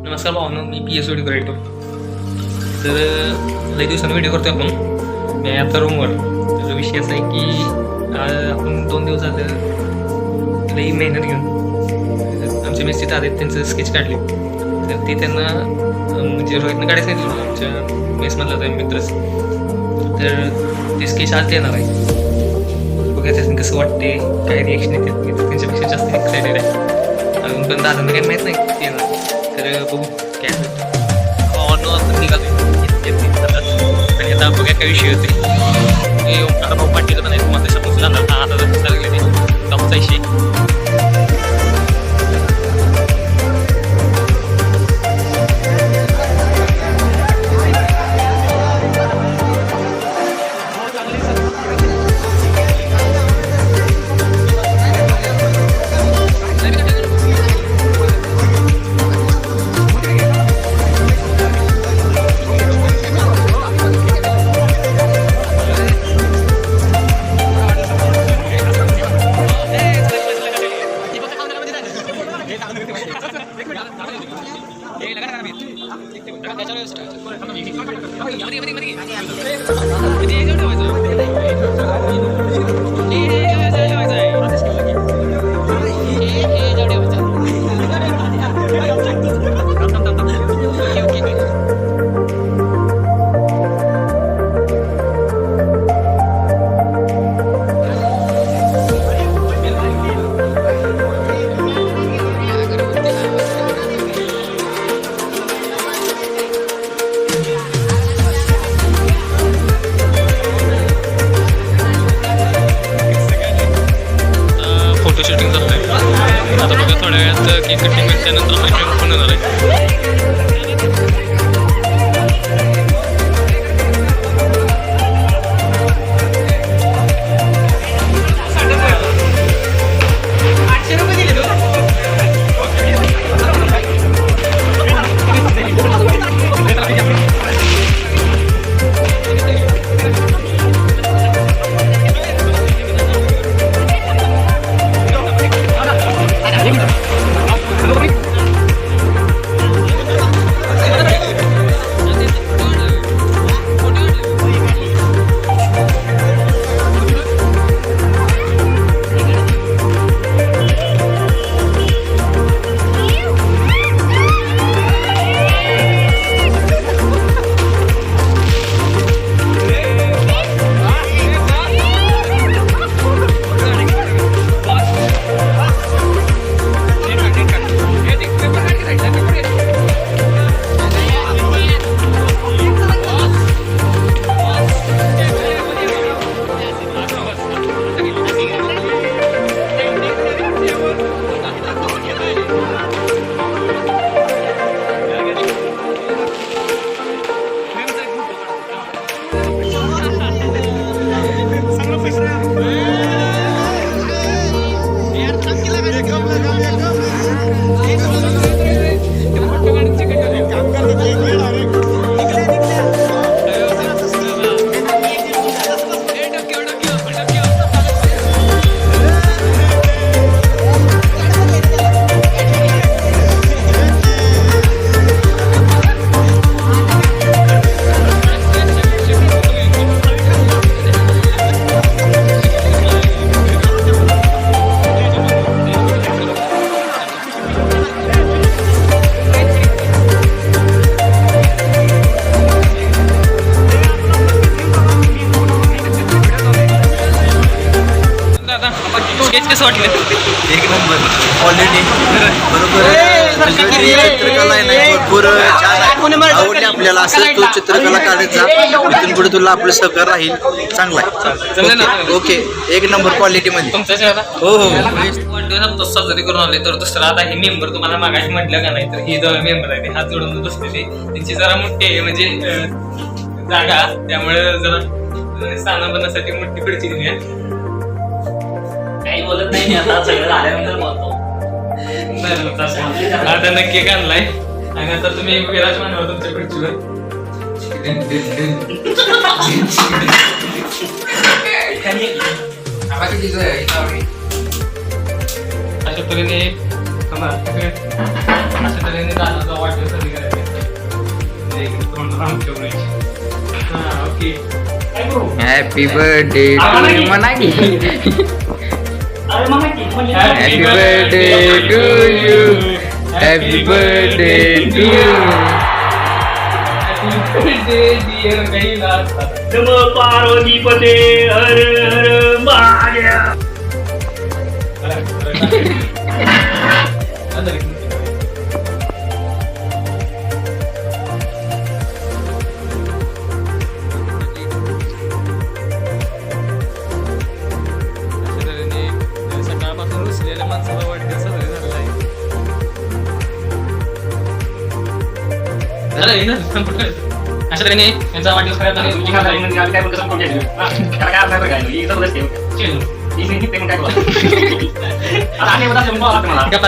नमस्कार भावनो, मी PSOD creator. तर लई दिवसानं व्हिडिओ करतो आपण. मी आता रूमवर. तर विषय असा आहे की आपण 2 दिवस झालं लई मेहनत घेऊन आमच्या मेस्टीत आले त्यांचं स्केच काढले. तर ते त्यांना म्हणजे रोहितनं काढायचं नाही आमच्या मेसमधला त्या मित्रच. तर ते स्केच आज देणार आहे. बघा त्याचं कसं वाटते, काय रिॲक्शन येते. मी तर त्यांच्यापेक्षा जास्त एक्सायटेड आहे. अजून पण दादांना काही माहीत नाही येणार. तर बघू काय होतं. आपण निघालो आणि आता बघा काय विषय होते. ते ओंकार भाऊ पाटील पण आहे. तुम्हाला समजून जाणार हा आता चालले ते टॉपचा विषय. शूटिंग चालू आहे. आता बघा थोड्या वेळात केक कटिंग त्यानंतर आपण पण येणार आहे. स्केच कसं वाटलं? एक नंबर क्वालिटी बरोबर. चित्रकला आहे नाही भरपूर छान आहे. आवडली आपल्याला. असं तू चित्रकला काढत जा. इथून पुढे तुला आपलं सहकार राहील. चांगला आहे. ओके एक नंबर क्वालिटीमध्ये. तुमच्या हो हो. वाढदिवस साजरी करून आले. तर दुसरा आता हे मेंबर तुम्हाला मागाशी म्हटलं का नाही, तर ही जवळ मेंबर आहे ते हात जोडून बसलेले. त्यांची जरा मोठी आहे म्हणजे जागा, त्यामुळे जरा स्थानापनासाठी मोठी खुर्ची दिली आहे. काही बोलत नाही. आता सगळं झाल्यानंतर बोलतो. आता नक्की केक आणलाय आणि आता तुम्ही विराजमान व्हा तुमच्या खुर्चीवर. अशा तऱ्हेने दादाचा वाढदिवस okay happy birthday to you म्हणा की अरे मग की happy birthday to you happy birthday to you नम पार्वती पते हर हर महादेव सकाळपासून रुसलेल्या माणसाचा वाढदिवस साजरा झालेला आहे. अशा तऱ्हेने यांचा वाढदिवस करायचा आणि तुझी खात आहे. काय पण कसं कोण त्याला काय अर्थ काय ही जबरदस्त आहे. ही पेमेंट काय बोला आता आणि मला गप्पा